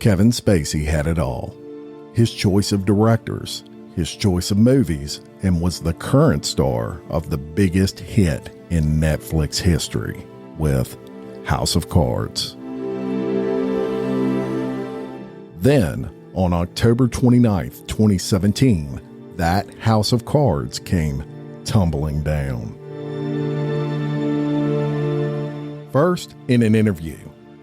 Kevin Spacey had it all. His choice of directors, his choice of movies, and was the current star of the biggest hit in Netflix history with House of Cards. Then, on October 29th, 2017, that House of Cards came tumbling down. First, in an interview,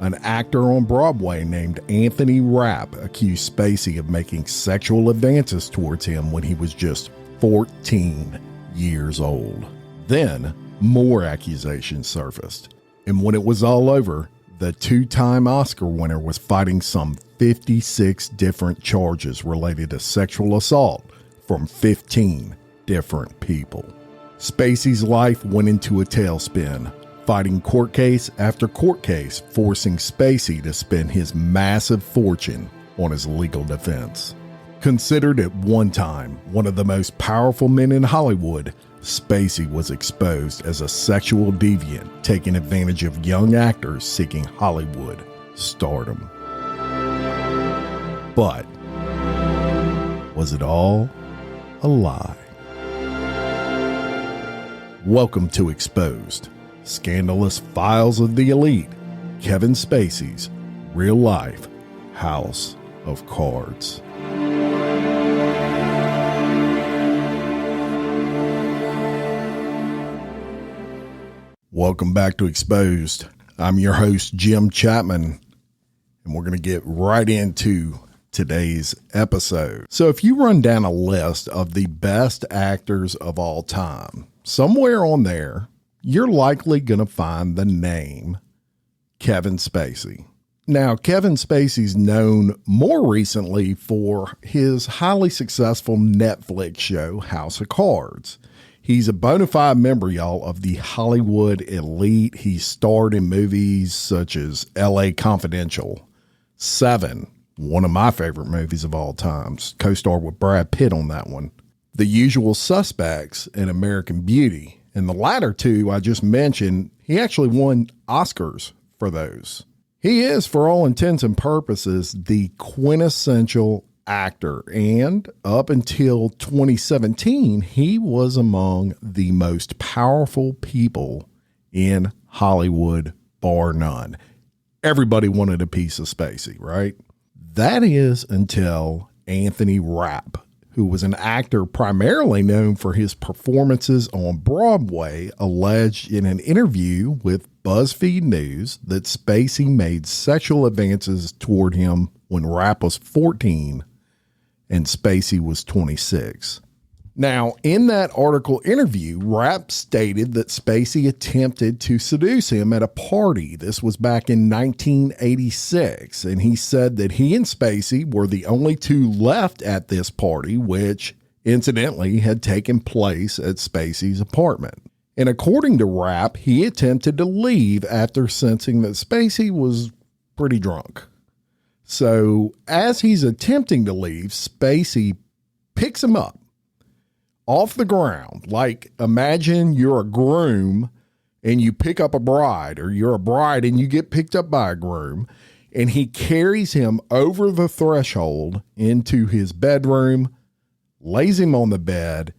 an actor on Broadway named Anthony Rapp accused Spacey of making sexual advances towards him when he was just 14 years old. Then, more accusations surfaced. And when it was all over, the two-time Oscar winner was fighting some 56 different charges related to sexual assault from 15 different people. Spacey's life went into a tailspin, fighting court case after court case, forcing Spacey to spend his massive fortune on his legal defense. Considered at one time one of the most powerful men in Hollywood, Spacey was exposed as a sexual deviant taking advantage of young actors seeking Hollywood stardom. But was it all a lie? Welcome to Exposed, Scandalous Files of the Elite, Kevin Spacey's real-life House of Cards. Welcome back to Exposed. I'm your host, Jim Chapman, and we're going to get right into today's episode. So if you run down a list of the best actors of all time, somewhere on there, you're likely going to find the name Kevin Spacey. Now, Kevin Spacey's known more recently for his highly successful Netflix show, House of Cards. He's a bona fide member, y'all, of the Hollywood elite. He starred in movies such as L.A. Confidential, Seven, one of my favorite movies of all times, co-starred with Brad Pitt on that one, The Usual Suspects, and American Beauty. And the latter two I just mentioned, he actually won Oscars for those. He is, for all intents and purposes, the quintessential actor, and up until 2017, he was among the most powerful people in Hollywood, bar none. Everybody wanted a piece of Spacey, right? That is until Anthony Rapp, who was an actor primarily known for his performances on Broadway, alleged in an interview with BuzzFeed News that Spacey made sexual advances toward him when Rapp was 14 and Spacey was 26. Now, in that article interview, Rapp stated that Spacey attempted to seduce him at a party. This was back in 1986, and he said that he and Spacey were the only two left at this party, which incidentally had taken place at Spacey's apartment. And according to Rapp, he attempted to leave after sensing that Spacey was pretty drunk. So as he's attempting to leave, Spacey picks him up off the ground. Like, imagine you're a groom and you pick up a bride, or you're a bride and you get picked up by a groom, and he carries him over the threshold into his bedroom, lays him on the bed,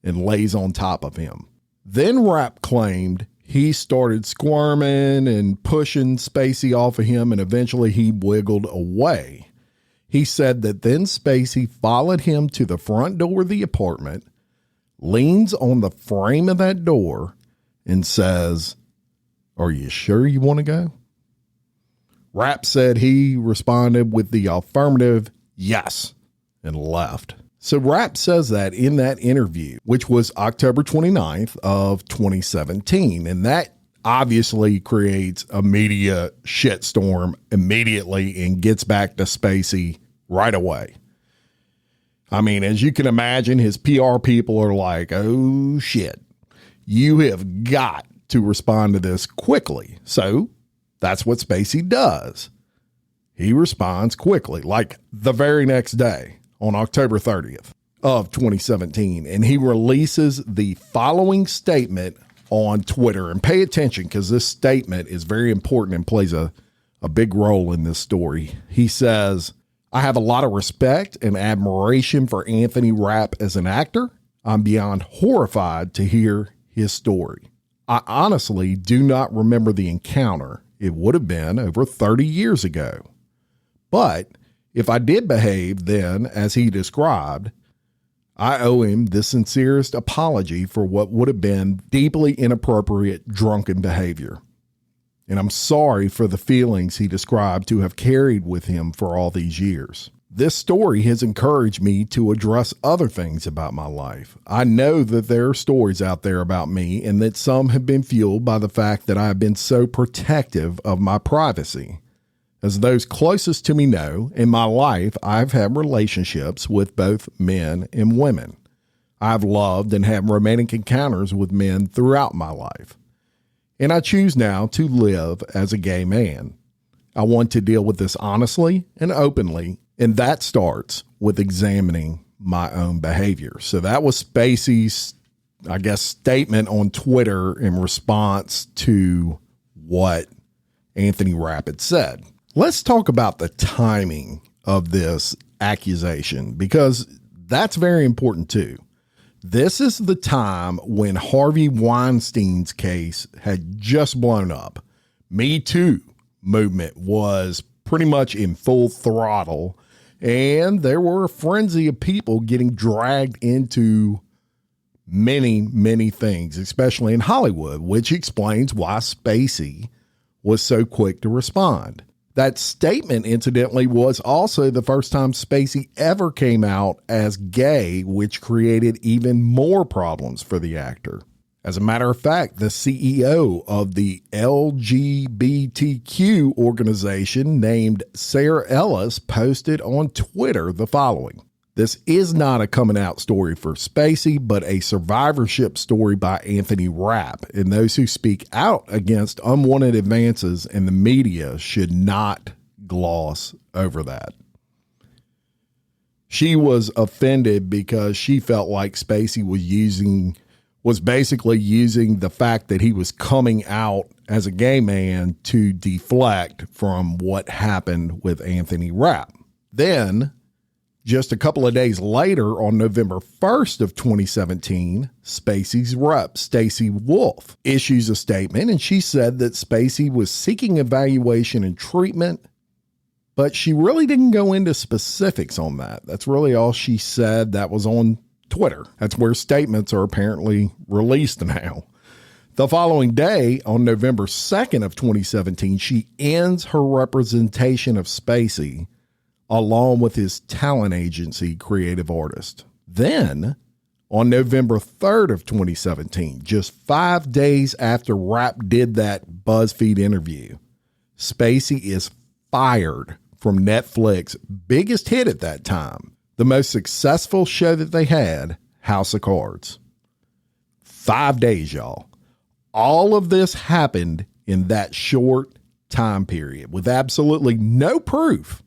and lays on top of him. Then Rapp claimed he started squirming and pushing Spacey off of him, and eventually he wiggled away. He said that then Spacey followed him to the front door of the apartment, leans on the frame of that door, and says, "Are you sure you want to go?" Rapp said he responded with the affirmative yes and left. So Rapp says that in that interview, which was October 29th of 2017. And that obviously creates a media shitstorm immediately and gets back to Spacey right away. I mean, as you can imagine, his PR people are like, oh shit, you have got to respond to this quickly. So that's what Spacey does. He responds quickly, like the very next day, on October 30th of 2017. And he releases the following statement on Twitter. And pay attention, because this statement is very important and plays a a big role in this story. He says, I have a lot of respect and admiration for Anthony Rapp as an actor. I'm beyond horrified to hear his story. I honestly do not remember the encounter. It would have been over 30 years ago. But if I did behave then as he described, I owe him the sincerest apology for what would have been deeply inappropriate drunken behavior. And I'm sorry for the feelings he described to have carried with him for all these years. This story has encouraged me to address other things about my life. I know that there are stories out there about me and that some have been fueled by the fact that I have been so protective of my privacy. As those closest to me know, in my life, I've had relationships with both men and women. I've loved and had romantic encounters with men throughout my life. And I choose now to live as a gay man. I want to deal with this honestly and openly, and that starts with examining my own behavior. So that was Spacey's, statement on Twitter in response to what Anthony Rapp had said. Let's talk about the timing of this accusation, because that's very important too. This is the time when Harvey Weinstein's case had just blown up. Me Too movement was pretty much in full throttle, and there were a frenzy of people getting dragged into many, many things, especially in Hollywood, which explains why Spacey was so quick to respond. That statement, incidentally, was also the first time Spacey ever came out as gay, which created even more problems for the actor. As a matter of fact, the CEO of the LGBTQ organization named Sarah Ellis posted on Twitter the following. This is not a coming out story for Spacey, but a survivorship story by Anthony Rapp, and those who speak out against unwanted advances in the media should not gloss over that. She was offended because she felt like Spacey was basically using the fact that he was coming out as a gay man to deflect from what happened with Anthony Rapp. Then, just a couple of days later, on November 1st of 2017, Spacey's rep, Stacey Wolf, issues a statement, and she said that Spacey was seeking evaluation and treatment, but she really didn't go into specifics on that. That's really all she said. That was on Twitter. That's where statements are apparently released now. The following day, on November 2nd of 2017, she ends her representation of Spacey along with his talent agency, Creative Artist. Then, on November 3rd of 2017, just 5 days after Rapp did that BuzzFeed interview, Spacey is fired from Netflix's biggest hit at that time, the most successful show that they had, House of Cards. 5 days, y'all. All of this happened in that short time period with absolutely no proof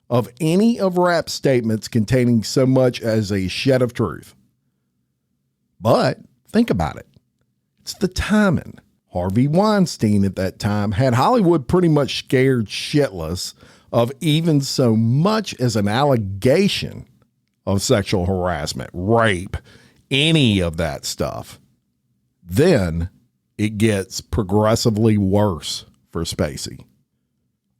of any of Rapp's statements containing so much as a shed of truth. But think about it. It's the timing. Harvey Weinstein at that time had Hollywood pretty much scared shitless of even so much as an allegation of sexual harassment, rape, any of that stuff. Then it gets progressively worse for Spacey.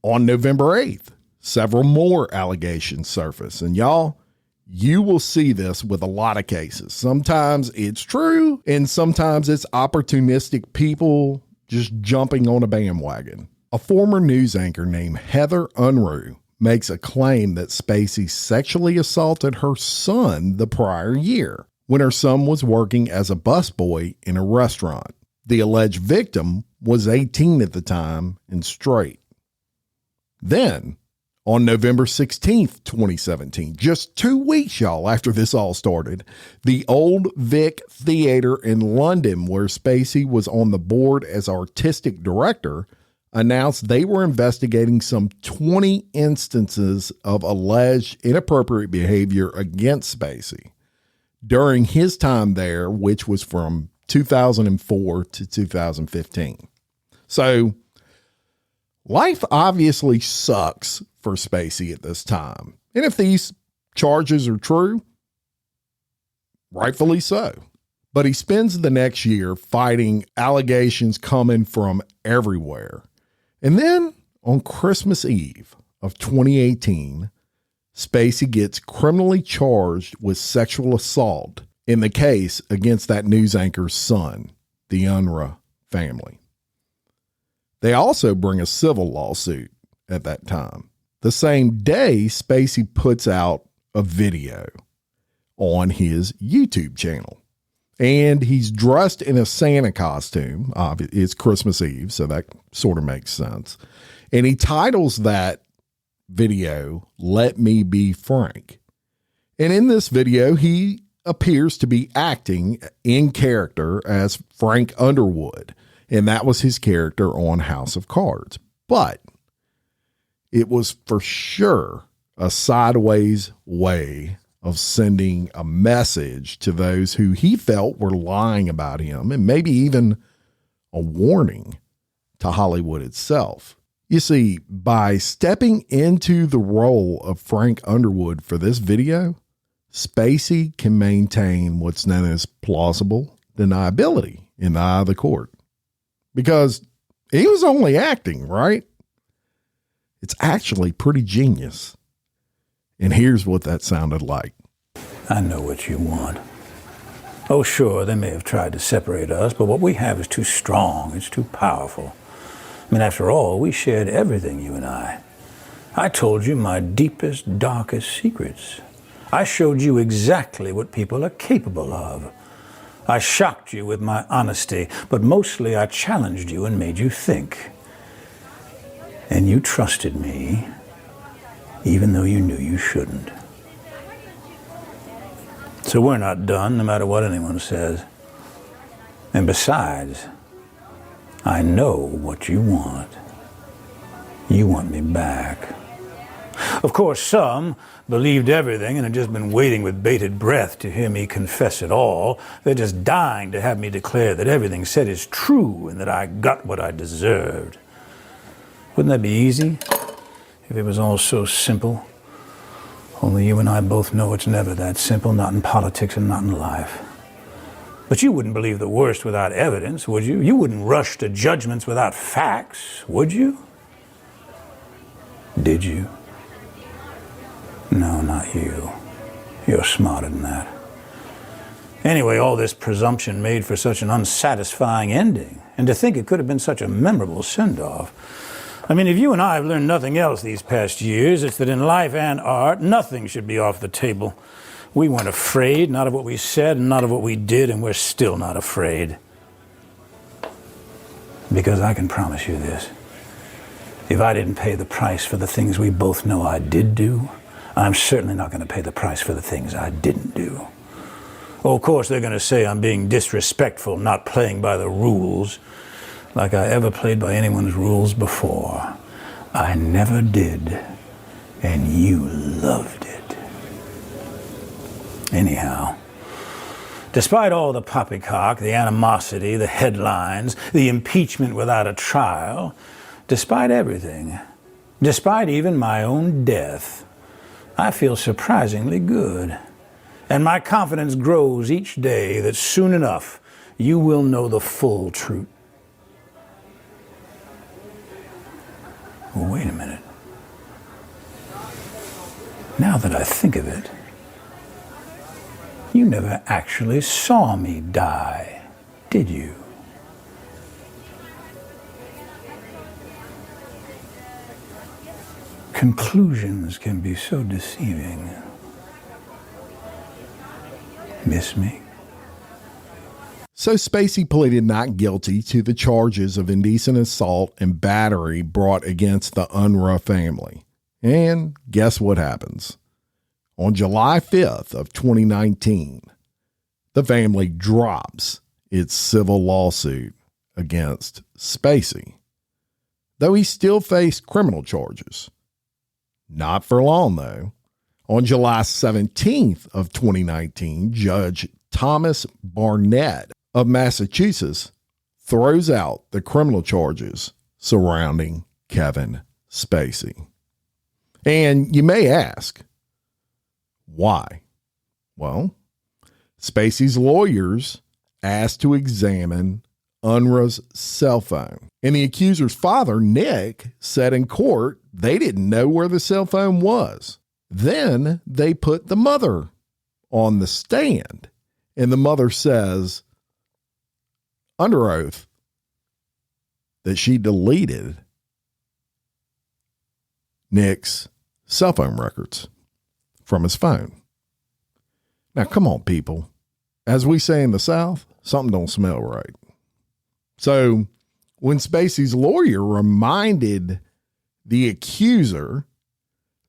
On November 8th, several more allegations surface. And y'all, you will see this with a lot of cases. Sometimes it's true, and sometimes it's opportunistic people just jumping on a bandwagon. A former news anchor named Heather Unruh makes a claim that Spacey sexually assaulted her son the prior year when her son was working as a busboy in a restaurant. The alleged victim was 18 at the time and straight. Then, on November 16th, 2017, just 2 weeks, y'all, after this all started, the Old Vic Theatre in London, where Spacey was on the board as artistic director, announced they were investigating some 20 instances of alleged inappropriate behavior against Spacey during his time there, which was from 2004 to 2015. So Life obviously sucks for Spacey at this time. And if these charges are true, rightfully so. But he spends the next year fighting allegations coming from everywhere. And then on Christmas Eve of 2018, Spacey gets criminally charged with sexual assault in the case against that news anchor's son, the Unruh family. They also bring a civil lawsuit at that time. The same day, Spacey puts out a video on his YouTube channel. And he's dressed in a Santa costume. It's Christmas Eve, so that sort of makes sense. And he titles that video, "Let Me Be Frank." And in this video, he appears to be acting in character as Frank Underwood. And that was his character on House of Cards. But it was for sure a sideways way of sending a message to those who he felt were lying about him, and maybe even a warning to Hollywood itself. You see, by stepping into the role of Frank Underwood for this video, Spacey can maintain what's known as plausible deniability in the eye of the court. Because he was only acting, right? It's actually pretty genius. And here's what that sounded like. I know what you want. Oh, sure, they may have tried to separate us, but what we have is too strong. It's too powerful. I mean, after all, we shared everything, you and I. I told you my deepest, darkest secrets. I showed you exactly what people are capable of. I shocked you with my honesty, but mostly I challenged you and made you think. And you trusted me, even though you knew you shouldn't. So we're not done, no matter what anyone says. And besides, I know what you want. You want me back. Of course, some believed everything and had just been waiting with bated breath to hear me confess it all. They're just dying to have me declare that everything said is true and that I got what I deserved. Wouldn't that be easy if it was all so simple? Only you and I both know it's never that simple, not in politics and not in life. But you wouldn't believe the worst without evidence, would you? You wouldn't rush to judgments without facts, would you? Did you? No, not you. You're smarter than that. Anyway, all this presumption made for such an unsatisfying ending. And to think it could have been such a memorable send-off. I mean, if you and I have learned nothing else these past years, it's that in life and art, nothing should be off the table. We weren't afraid, not of what we said and not of what we did, and we're still not afraid. Because I can promise you this. If I didn't pay the price for the things we both know I did do, I'm certainly not going to pay the price for the things I didn't do. Oh, of course, they're going to say I'm being disrespectful, not playing by the rules, like I ever played by anyone's rules before. I never did, and you loved it. Anyhow, despite all the poppycock, the animosity, the headlines, the impeachment without a trial, despite everything, despite even my own death, I feel surprisingly good. And my confidence grows each day that soon enough you will know the full truth. Well, wait a minute. Now that I think of it, you never actually saw me die, did you? Conclusions can be so deceiving. Miss me? So Spacey pleaded not guilty to the charges of indecent assault and battery brought against the Unruh family. And guess what happens? On July 5th of 2019, the family drops its civil lawsuit against Spacey, though he still faced criminal charges. Not for long, though. On July 17th of 2019, Judge Thomas Barnett of Massachusetts throws out the criminal charges surrounding Kevin Spacey. And you may ask, why? Well, Spacey's lawyers asked to examine Unruh's cell phone. And the accuser's father, Nick, said in court they didn't know where the cell phone was. Then they put the mother on the stand. And the mother says, under oath, that she deleted Nick's cell phone records from his phone. Now, come on, people. As we say in the South, something don't smell right. So when Spacey's lawyer reminded the accuser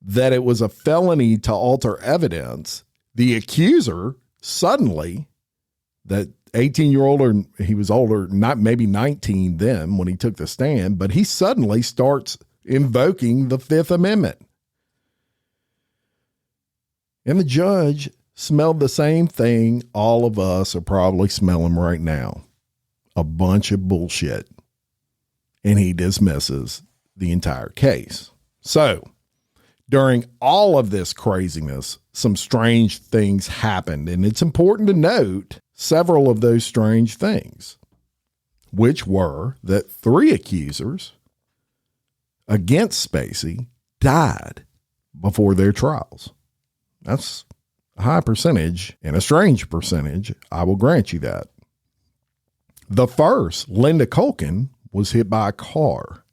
that it was a felony to alter evidence, the accuser suddenly, that 18-year-old, or he was older, not maybe 19 then when he took the stand, but he suddenly starts invoking the Fifth Amendment. And the judge smelled the same thing all of us are probably smelling right now. A bunch of bullshit. And he dismisses the entire case. So, during all of this craziness, some strange things happened. And it's important to note several of those strange things, which were that 3 accusers against Spacey died before their trials. That's a high percentage and a strange percentage. I will grant you that. The first, Linda Culkin, was hit by a car.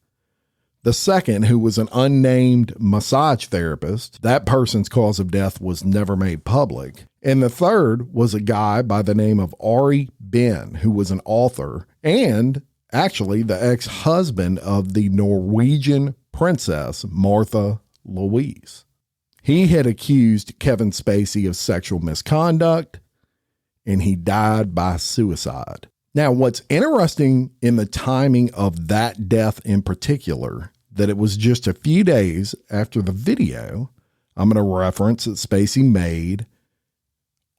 The second, who was an unnamed massage therapist, that person's cause of death was never made public. And the third was a guy by the name of Ari Ben, who was an author and actually the ex-husband of the Norwegian princess, Martha Louise. He had accused Kevin Spacey of sexual misconduct, and he died by suicide. Now, what's interesting in the timing of that death in particular, that it was just a few days after the video I'm going to reference that Spacey made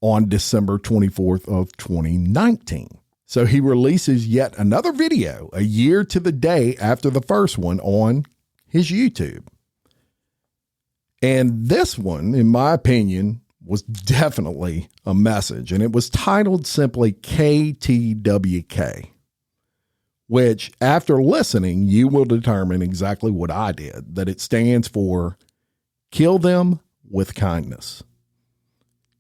on December 24th of 2019. So he releases yet another video a year to the day after the first one on his YouTube. And this one, in my opinion, was definitely a message. And it was titled simply ktwk, which after listening, you will determine exactly what I did, that it stands for kill them with kindness.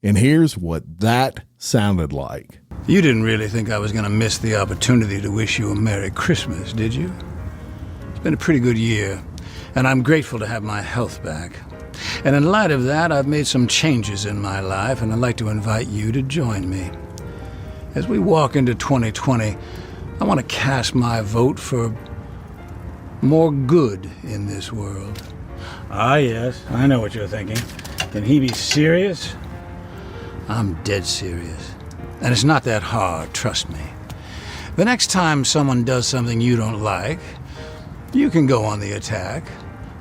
And here's what that sounded like. You didn't really think I was going to miss the opportunity to wish you a Merry Christmas, did you? It's been a pretty good year, and I'm grateful to have my health back. And in light of that, I've made some changes in my life, and I'd like to invite you to join me. As we walk into 2020, I want to cast my vote for more good in this world. Ah, yes, I know what you're thinking. Can he be serious? I'm dead serious. And it's not that hard, trust me. The next time someone does something you don't like, you can go on the attack,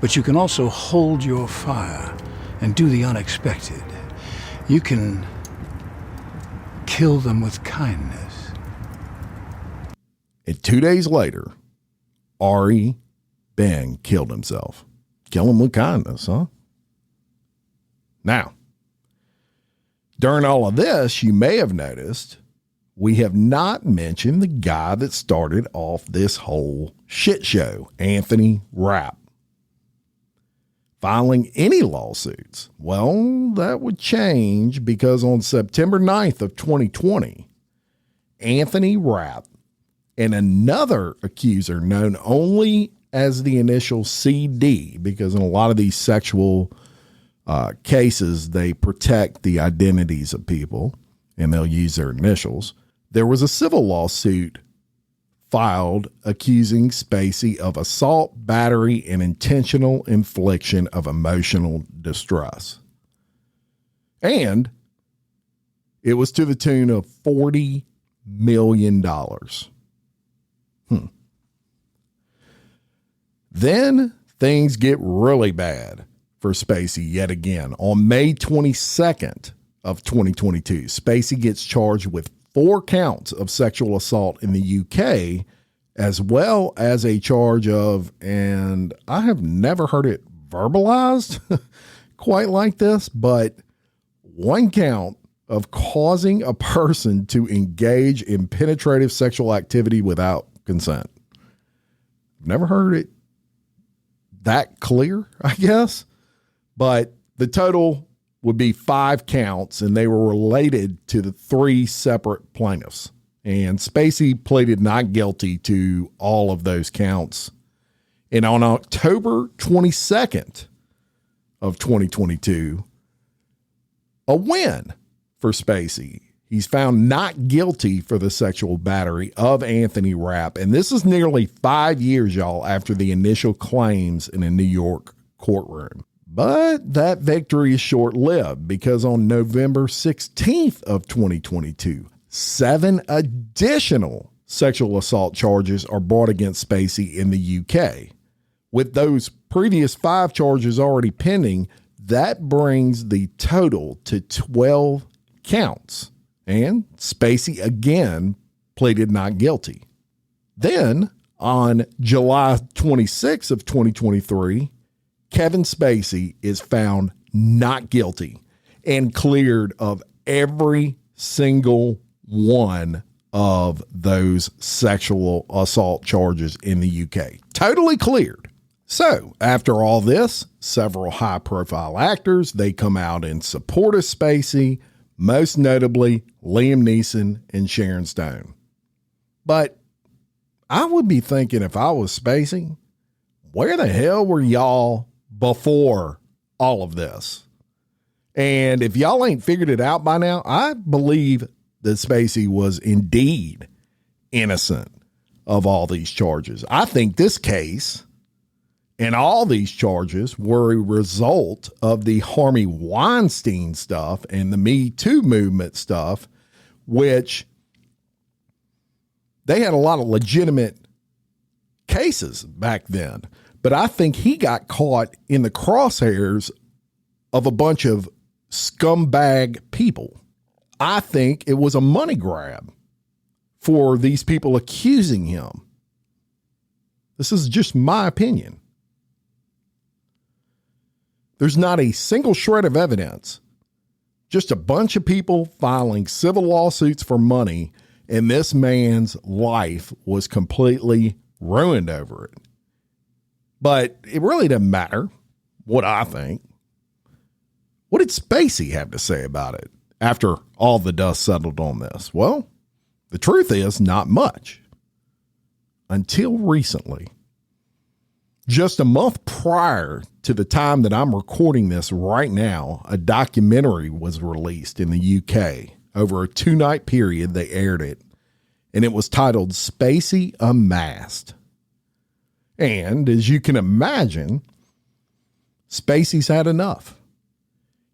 but you can also hold your fire and do the unexpected. You can kill them with kindness. And 2 days later, Ari Ben killed himself. Kill him with kindness, huh? Now, during all of this, you may have noticed we have not mentioned the guy that started off this whole shit show, Anthony Rapp. Filing any lawsuits? Well, that would change because on September 9th of 2020, Anthony Rapp and another accuser known only as the initial CD, because in a lot of these sexual cases, they protect the identities of people and they'll use their initials. There was a civil lawsuit filed accusing Spacey of assault, battery, and intentional infliction of emotional distress. And it was to the tune of $40 million. Then things get really bad for Spacey yet again. On May 22nd of 2022, Spacey gets charged with 4 counts of sexual assault in the UK as well as a charge of, and I have never heard it verbalized quite like this, but one count of causing a person to engage in penetrative sexual activity without consent. Never heard it that clear, I guess, but the total would be 5 counts, and they were related to the 3 separate plaintiffs. And Spacey pleaded not guilty to all of those counts. And on October 22nd of 2022, a win for Spacey. He's found not guilty for the sexual battery of Anthony Rapp. And this is nearly 5 years, y'all, after the initial claims in a New York courtroom. But that victory is short-lived, because on November 16th of 2022, 7 additional sexual assault charges are brought against Spacey in the UK. With those previous 5 charges already pending, that brings the total to 12 counts. And Spacey again pleaded not guilty. Then on July 26th of 2023, Kevin Spacey is found not guilty and cleared of every single one of those sexual assault charges in the UK. Totally cleared. So after all this, several high-profile actors, they come out in support of Spacey, most notably Liam Neeson and Sharon Stone. But I would be thinking, if I was Spacey, where the hell were y'all before all of this? And if y'all ain't figured it out by now, I believe that Spacey was indeed innocent of all these charges. I think this case and all these charges were a result of the Harvey Weinstein stuff and the Me Too movement stuff, which they had a lot of legitimate cases back then. But I think he got caught in the crosshairs of a bunch of scumbag people. I think it was a money grab for these people accusing him. This is just my opinion. There's not a single shred of evidence, just a bunch of people filing civil lawsuits for money, and this man's life was completely ruined over it. But it really doesn't matter what I think. What did Spacey have to say about it after all the dust settled on this? Well, the truth is not much. Until recently. Just a month prior to the time that I'm recording this right now, a documentary was released in the UK. Over a 2-night period, they aired it, and it was titled Spacey Unmasked. And as you can imagine, Spacey's had enough.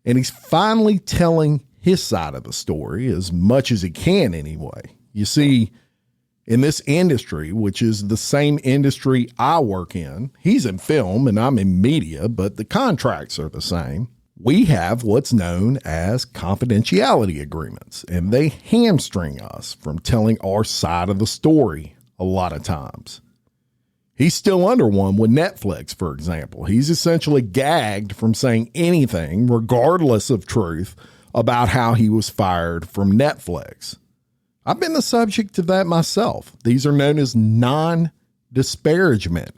And he's finally telling his side of the story, as much as he can anyway. You see, in this industry, which is the same industry I work in, he's in film and I'm in media, but the contracts are the same. We have what's known as confidentiality agreements, and they hamstring us from telling our side of the story a lot of times. He's still under one with Netflix, for example. He's essentially gagged from saying anything, regardless of truth, about how he was fired from Netflix. I've been the subject of that myself. These are known as non-disparagement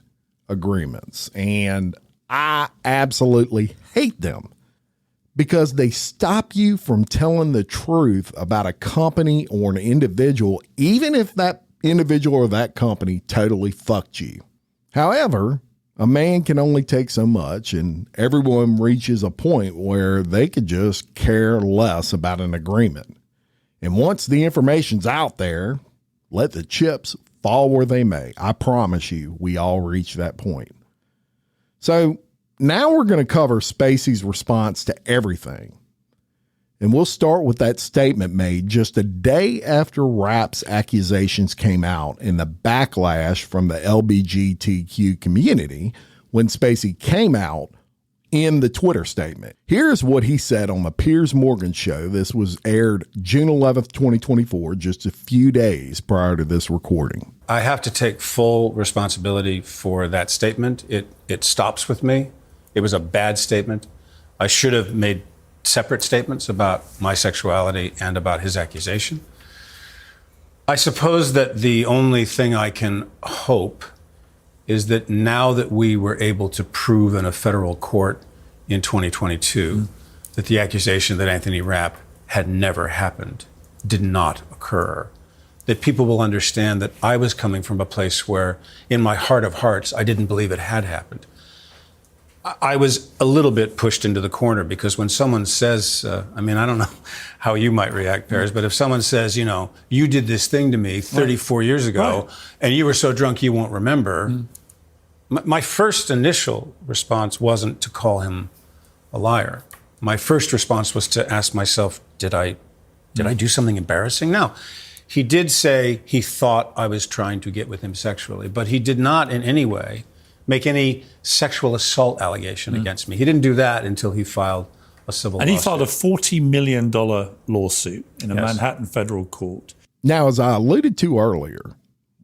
agreements, and I absolutely hate them because they stop you from telling the truth about a company or an individual, even if that individual or that company totally fucked you. However, a man can only take so much, and everyone reaches a point where they could just care less about an agreement. And once the information's out there, let the chips fall where they may. I promise you, we all reach that point. So now we're going to cover Spacey's response to everything. And we'll start with that statement made just a day after Rapp's accusations came out and the backlash from the LGBTQ community when Spacey came out in the Twitter statement. Here's what he said on the Piers Morgan show. This was aired June 11th, 2024, just a few days prior to this recording. I have to take full responsibility for that statement. It stops with me. It was a bad statement. I should have made separate statements about my sexuality and about his accusation. I suppose that the only thing I can hope is that now that we were able to prove in a federal court in 2022 that the accusation that Anthony Rapp had never happened, did not occur, that people will understand that I was coming from a place where, in my heart of hearts, I didn't believe it had happened. I was a little bit pushed into the corner because when someone says, I don't know how you might react, Paris, but if someone says, you did this thing to me 34 years ago and you were so drunk you won't remember, my first initial response wasn't to call him a liar. My first response was to ask myself, did I do something embarrassing? Now, he did say he thought I was trying to get with him sexually, but he did not in any way make any sexual assault allegation against me. He didn't do that until he filed a civil lawsuit. And he filed a $40 million lawsuit in a Manhattan federal court. Now, as I alluded to earlier,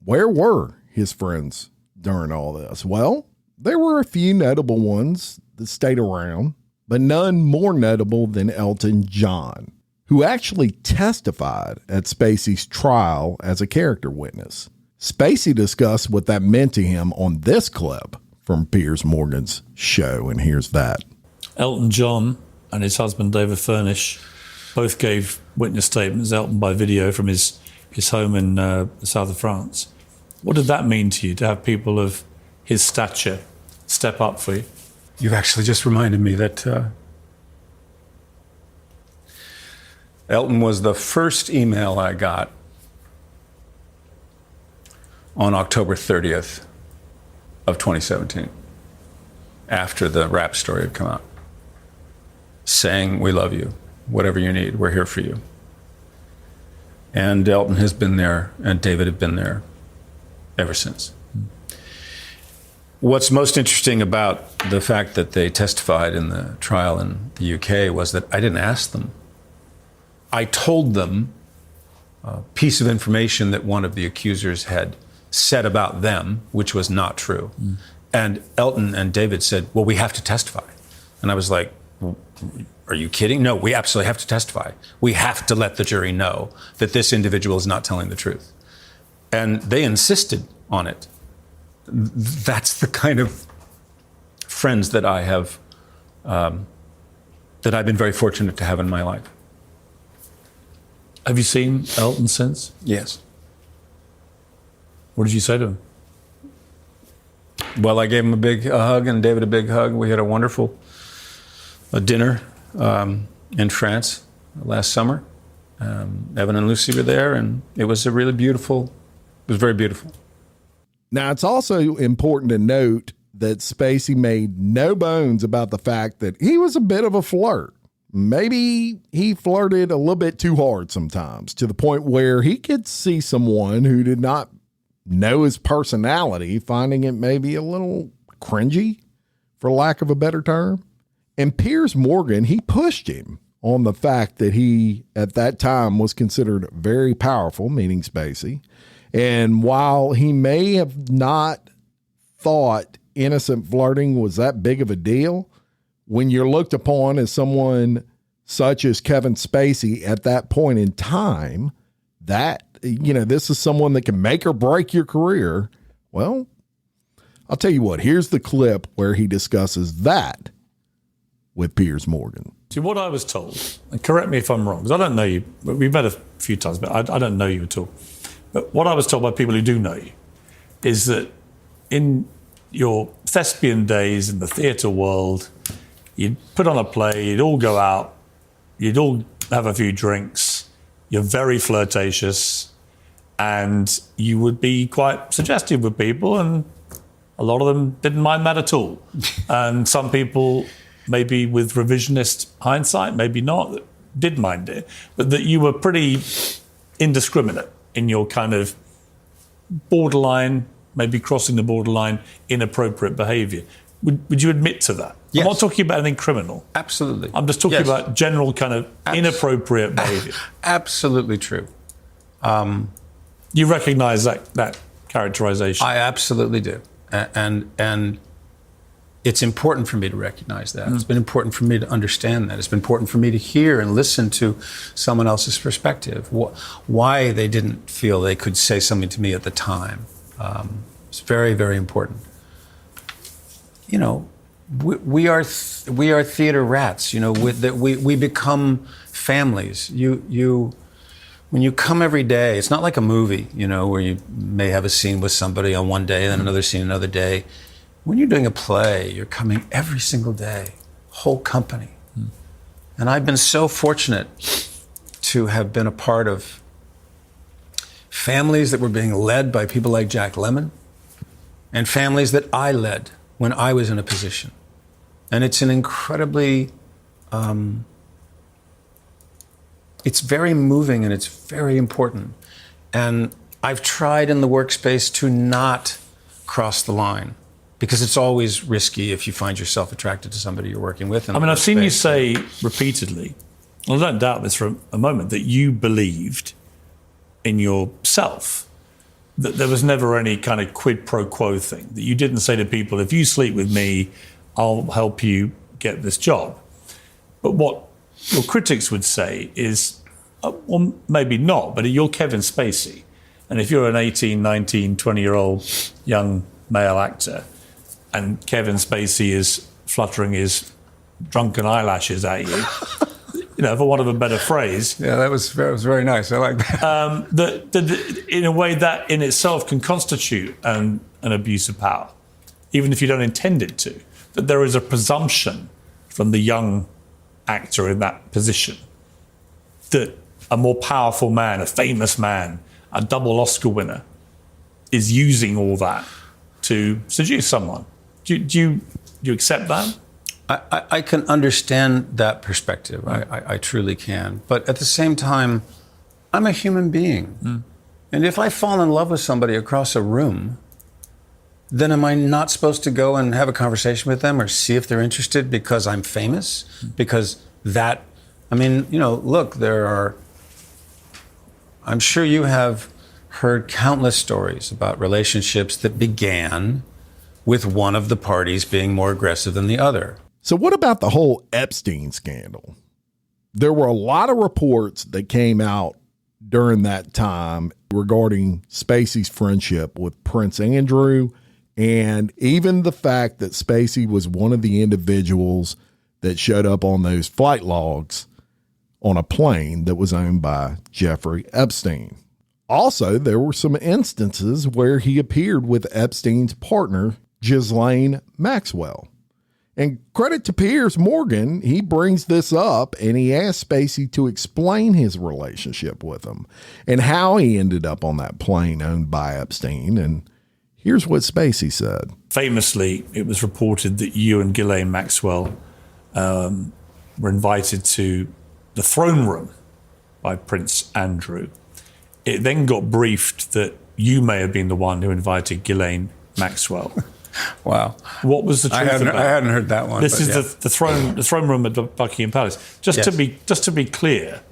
where were his friends during all this? Well, there were a few notable ones that stayed around, but none more notable than Elton John, who actually testified at Spacey's trial as a character witness. Spacey discussed what that meant to him on this clip from Piers Morgan's show, and here's that. Elton John and his husband David Furnish both gave witness statements, Elton by video from his home in the south of France. What did that mean to you, to have people of his stature step up for you? You've actually just reminded me that Elton was the first email I got on October 30th of 2017, after the Rapp story had come out, saying, we love you, whatever you need, we're here for you. And Elton has been there, and David have been there ever since. What's most interesting about the fact that they testified in the trial in the UK was that I didn't ask them. I told them a piece of information that one of the accusers had said about them, which was not true. And Elton and David said, well, we have to testify. And I was like, are you kidding? No, we absolutely have to testify. We have to let the jury know that this individual is not telling the truth. And they insisted on it. That's the kind of friends that I have, that I've been very fortunate to have in my life. Have you seen Elton since? Yes. What did you say to him? Well, I gave him a big hug and David a big hug. We had a wonderful dinner in France last summer. Evan and Lucy were there, and it was very beautiful. Now, it's also important to note that Spacey made no bones about the fact that he was a bit of a flirt. Maybe he flirted a little bit too hard sometimes, to the point where he could see someone who did not know his personality, finding it maybe a little cringy, for lack of a better term. And Piers Morgan, he pushed him on the fact that he, at that time, was considered very powerful, meaning Spacey. And while he may have not thought innocent flirting was that big of a deal, when you're looked upon as someone such as Kevin Spacey at that point in time, that, this is someone that can make or break your career. Well, I'll tell you what, here's the clip where he discusses that with Piers Morgan. See, what I was told, and correct me if I'm wrong, because I don't know you, we've met a few times, but I don't know you at all. But what I was told by people who do know you is that in your thespian days in the theatre world, you'd put on a play, you'd all go out, you'd all have a few drinks, you're very flirtatious, and you would be quite suggestive with people, and a lot of them didn't mind that at all. And some people, maybe with revisionist hindsight, maybe not, that did mind it, but that you were pretty indiscriminate in your kind of borderline, maybe crossing the borderline, inappropriate behaviour. Would you admit to that? Yes. I'm not talking about anything criminal. Absolutely. I'm just talking Yes. about general kind of inappropriate behavior. Absolutely true. You recognize that characterization? I absolutely do. And it's important for me to recognize that. It's been important for me to understand that. It's been important for me to hear and listen to someone else's perspective, why they didn't feel they could say something to me at the time. It's very, very important. You know, we are theater rats. You know, we become families. When you come every day, it's not like a movie, you know, where you may have a scene with somebody on one day and then another scene another day. When you're doing a play, you're coming every single day, whole company. And I've been so fortunate to have been a part of families that were being led by people like Jack Lemmon and families that I led when I was in a position. And it's an incredibly, it's very moving and it's very important. And I've tried in the workspace to not cross the line because it's always risky if you find yourself attracted to somebody you're working with. I mean, I've seen you say repeatedly, and I don't doubt this for a moment, that you believed in yourself, that there was never any kind of quid pro quo thing, that you didn't say to people, if you sleep with me, I'll help you get this job. But what your critics would say is, well, maybe not, but you're Kevin Spacey. And if you're an 18, 19, 20-year-old young male actor, and Kevin Spacey is fluttering his drunken eyelashes at you, you know, for want of a better phrase. Yeah, that was very nice. I like that. In a way that in itself can constitute an abuse of power, even if you don't intend it to. That there is a presumption from the young actor in that position that a more powerful man, a famous man, a double Oscar winner, is using all that to seduce someone. Do you accept that? I can understand that perspective. I truly can. But at the same time, I'm a human being. And if I fall in love with somebody across a room, then am I not supposed to go and have a conversation with them or see if they're interested because I'm famous? Because that, I mean, you know, look, I'm sure you have heard countless stories about relationships that began with one of the parties being more aggressive than the other. So what about the whole Epstein scandal? There were a lot of reports that came out during that time regarding Spacey's friendship with Prince Andrew, and even the fact that Spacey was one of the individuals that showed up on those flight logs on a plane that was owned by Jeffrey Epstein. Also, there were some instances where he appeared with Epstein's partner, Ghislaine Maxwell. And credit to Piers Morgan, he brings this up and he asked Spacey to explain his relationship with him and how he ended up on that plane owned by Epstein. And here's what Spacey said. Famously, it was reported that you and Ghislaine Maxwell were invited to the throne room by Prince Andrew. It then got briefed that you may have been the one who invited Ghislaine Maxwell. Wow. What was the truth about I hadn't heard that one. This is the throne room at Buckingham Palace. Just to be clear,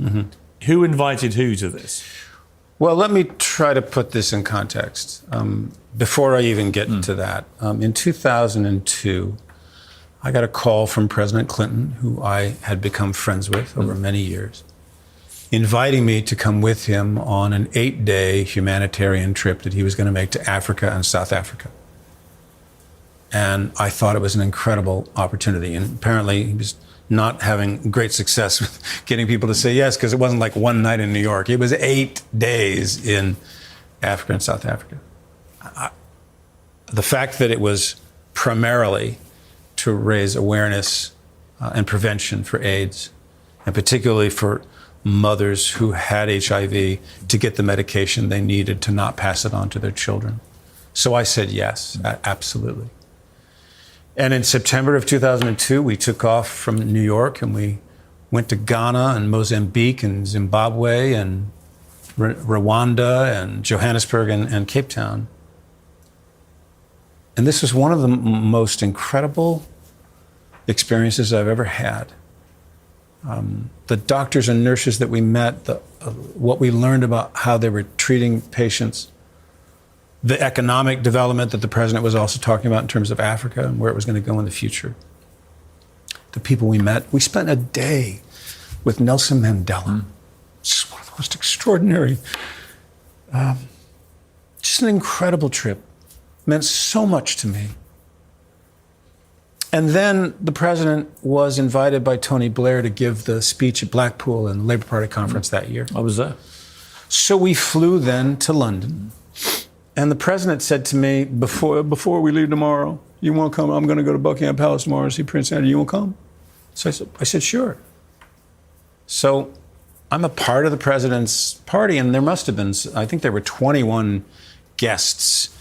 who invited who to this? Well, let me try to put this in context before I even get to that. In 2002, I got a call from President Clinton, who I had become friends with over many years, inviting me to come with him on an 8-day humanitarian trip that he was going to make to Africa and South Africa. And I thought it was an incredible opportunity. And apparently he was not having great success with getting people to say yes, because it wasn't like one night in New York. It was 8 days in Africa and South Africa. The fact that it was primarily to raise awareness and prevention for AIDS, and particularly for mothers who had HIV to get the medication they needed to not pass it on to their children. So I said yes, absolutely. And in September of 2002, we took off from New York and we went to Ghana and Mozambique and Zimbabwe and Rwanda and Johannesburg and Cape Town. And this was one of the most incredible experiences I've ever had. The doctors and nurses that we met, what we learned about how they were treating patients, the economic development that the president was also talking about in terms of Africa and where it was going to go in the future. The people we met. We spent a day with Nelson Mandela. Just one of the most extraordinary, just an incredible trip. Meant so much to me. And then the president was invited by Tony Blair to give the speech at Blackpool and the Labour Party conference that year. I was there. So we flew then to London. And the president said to me, before we leave tomorrow, you won't come? I'm going to go to Buckingham Palace tomorrow and see Prince Andrew. You won't come? So I said, sure. So I'm a part of the president's party, and there must have been, I think there were 21 guests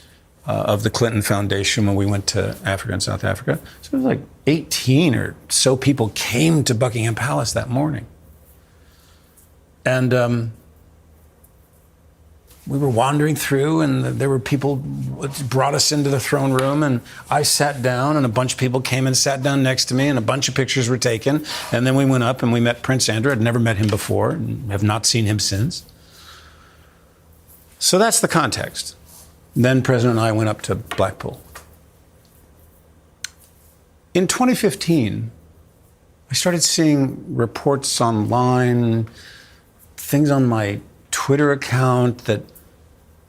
of the Clinton Foundation when we went to Africa and South Africa. So it was like 18 or so people came to Buckingham Palace that morning. And we were wandering through, and there were people brought us into the throne room, and I sat down, and a bunch of people came and sat down next to me, and a bunch of pictures were taken. And then we went up and we met Prince Andrew. I'd never met him before and have not seen him since. So that's the context. Then President and I went up to Blackpool. In 2015, I started seeing reports online, things on my Twitter account that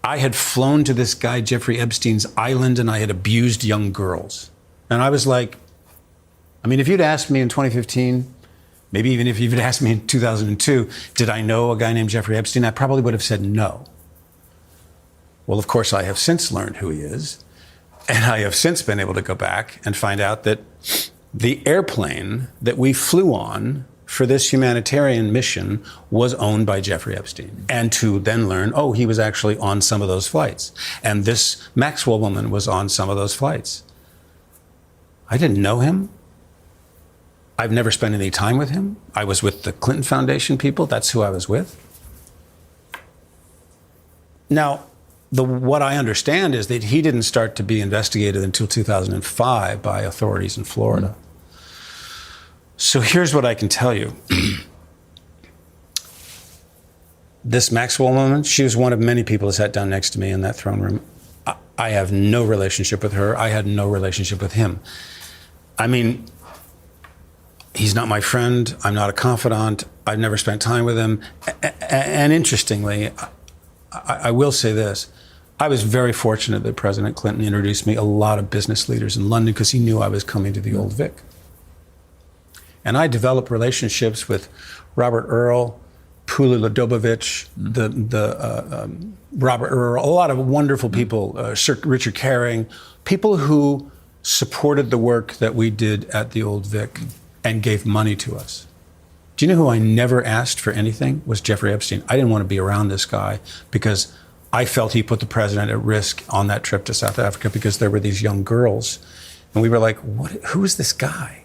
I had flown to this guy, Jeffrey Epstein's island, and I had abused young girls. And I was like, I mean, if you'd asked me in 2015, maybe even if you'd asked me in 2002, did I know a guy named Jeffrey Epstein? I probably would have said no. Well, of course, I have since learned who he is. And I have since been able to go back and find out that the airplane that we flew on for this humanitarian mission was owned by Jeffrey Epstein. And to then learn, oh, he was actually on some of those flights. And this Maxwell woman was on some of those flights. I didn't know him. I've never spent any time with him. I was with the Clinton Foundation people. That's who I was with. Now, what I understand is that he didn't start to be investigated until 2005 by authorities in Florida. So here's what I can tell you. This Maxwell woman, she was one of many people who sat down next to me in that throne room. I have no relationship with her. I had no relationship with him. I mean, he's not my friend. I'm not a confidant. I've never spent time with him. And interestingly, I will say this. I was very fortunate that President Clinton introduced me a lot of business leaders in London because he knew I was coming to the Old Vic. And I developed relationships with Robert Earl, Pula Ladobovich, Robert Earl, a lot of wonderful people, Sir Richard Caring, people who supported the work that we did at the Old Vic and gave money to us. Do you know who I never asked for anything? Was Jeffrey Epstein. I didn't want to be around this guy because I felt he put the president at risk on that trip to South Africa because there were these young girls. And we were like, who is this guy?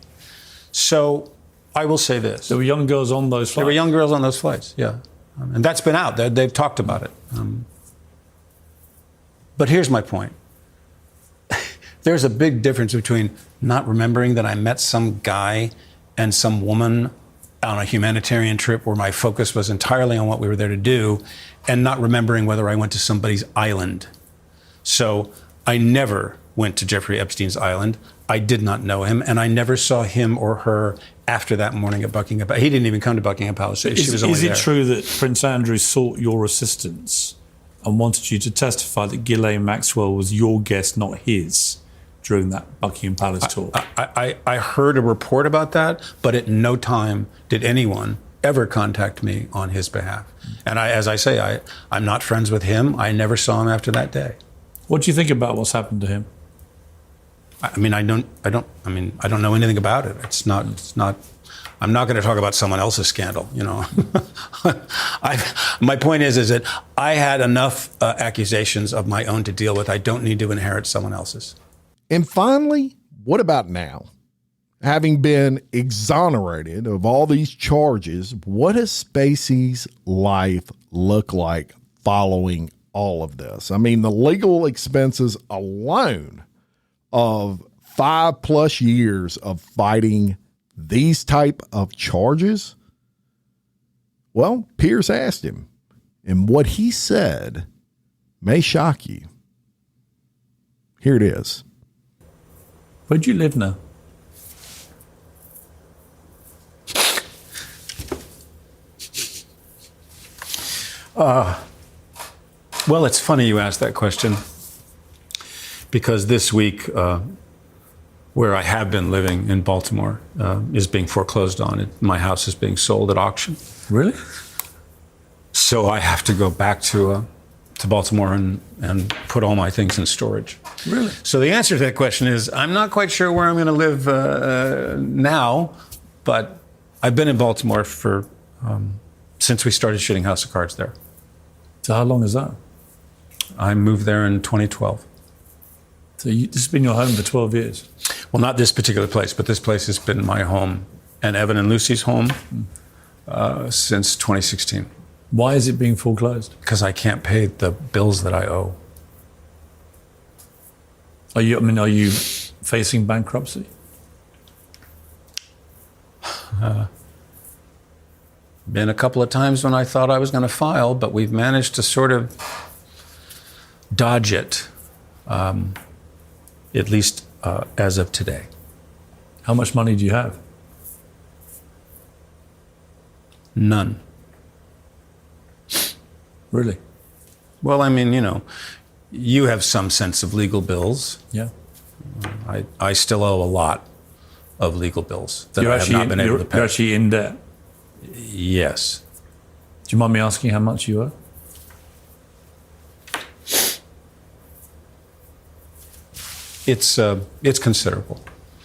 So I will say this. There were young girls on those flights? There were young girls on those flights, yeah. And that's been out. They've talked about it. But here's my point. There's a big difference between not remembering that I met some guy and some woman on a humanitarian trip where my focus was entirely on what we were there to do, and not remembering whether I went to somebody's island. So I never went to Jeffrey Epstein's island. I did not know him, and I never saw him or her after that morning at Buckingham Palace. He didn't even come to Buckingham Palace. Is it true that Prince Andrew sought your assistance and wanted you to testify that Ghislaine Maxwell was your guest, not his, during that Buckingham Palace tour? I heard a report about that, but at no time did anyone ever contact me on his behalf. And as I say, I'm not friends with him. I never saw him after that day. What do you think about what's happened to him? I mean, I don't know anything about it. It's not, I'm not going to talk about someone else's scandal, you know. My point is that I had enough accusations of my own to deal with. I don't need to inherit someone else's. And finally, what about now? Having been exonerated of all these charges, what does Spacey's life look like following all of this? I mean, the legal expenses alone of 5+ years of fighting these type of charges? Well, Pierce asked him, and what he said may shock you. Here it is. Where do you live now? Well, it's funny you asked that question, because this week, where I have been living in Baltimore, is being foreclosed on. My house is being sold at auction. Really? So I have to go back to Baltimore and put all my things in storage. Really? So the answer to that question is, I'm not quite sure where I'm going to live now, but I've been in Baltimore for since we started shooting House of Cards there. So how long is that? I moved there in 2012. So this has been your home for 12 years? Well, not this particular place, but this place has been my home and Evan and Lucy's home since 2016. Why is it being foreclosed? Because I can't pay the bills that I owe. Are you facing bankruptcy? Been a couple of times when I thought I was going to file, but we've managed to sort of dodge it, at least as of today. How much money do you have? None. Really? Well, I mean, you have some sense of legal bills. Yeah. I still owe a lot of legal bills that You're I have not been able to pay. You're actually in debt. Yes. Do you mind me asking how much you owe? It's considerable.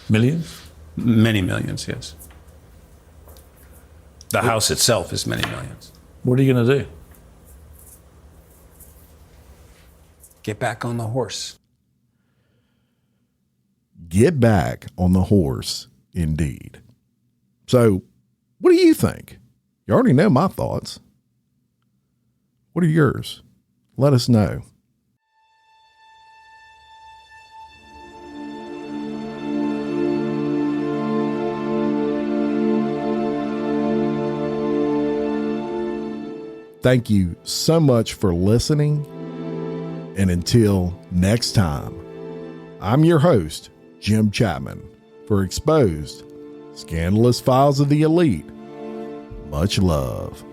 Millions? Many millions, yes. The house itself is many millions. What are you going to do? Get back on the horse. Get back on the horse, indeed. So, what do you think? You already know my thoughts. What are yours? Let us know. Thank you so much for listening. And until next time, I'm your host, Jim Chapman, for Exposed, Scandalous Files of the Elite. Much love.